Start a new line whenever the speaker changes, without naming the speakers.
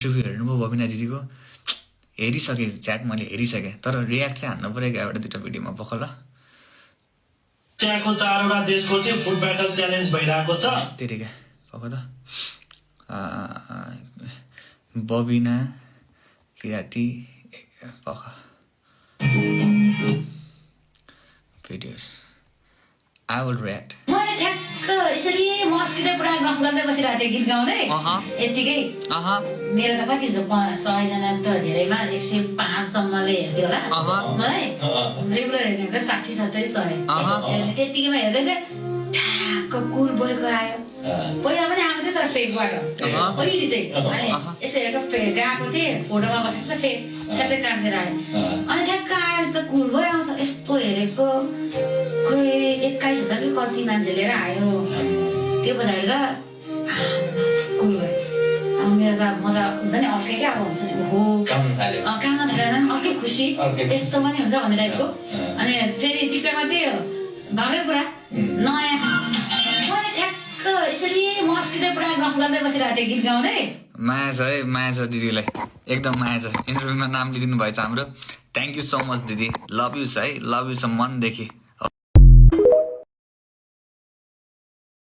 Interview हेर्नुभयो बबिना दिदीको हेरिसकेँ chat मैले हेरिसकेँ तर रियाक्ट चाहिँ हान्नु पऱ्यो एउटा दुईटा भिडियोमा पख ल
त्यहाँको 4 वटा देशको चाहिँ फुड ब्याटल च्यालेन्ज भइरहेको छ
तेरिका पख त बबिना किराती पख भिडियोस I will react.
मैले ठ्याक्क यसरी मस्किँदै पुरा गफ गर्दै बसिरहेको थिएँ गीत गाउँदै यतिकै मेरो त कति हुन्छ 100 जना त धेरैमा 105 सम्मले हेर्थ्यो होला मलाई रेगुलर हेर्नेको 60 70 100 त्यतिकैमा हेर्दै ठ्याक्क कुल बोलेको आयो पहिला पनि आएको थियो तर फेकबाट पहिले चाहिँ अनि यस्तो हेरेको फेक गएको थिएँ फोटोमा बसेको छ फेक छ्याप्पै काट्दै आयो अनि ठ्याक्क आयो त कुल भइ आउँछ यस्तो हेरेको खोइ 21,000 कि कति मान्छे लिएर आयो त्यो पछाडि त कुल भयो अब मेरो त म त हुन्छ नि अर्कै क्या अब हुन्छ नि हो काममा थालेन अर्कै खुसी यस्तो पनि हुन्छ भन्ने टाइपको अनि फेरि टिकटकमा त्यही हो भागै पुरा नयाँ मैले ठ्याक्क यसरी मस्किँदै पुरा गफ गर्दै बसिरहेको थिएँ गीत गाउँदै
माया छ है माया छ दिदीलाई एकदम माया छ इन्टरभ्यूमा नाम लिइदिनु भएछ हाम्रो थ्याङ्क यू सो मच दिदी लभ यू है लभ यू छ मनदेखि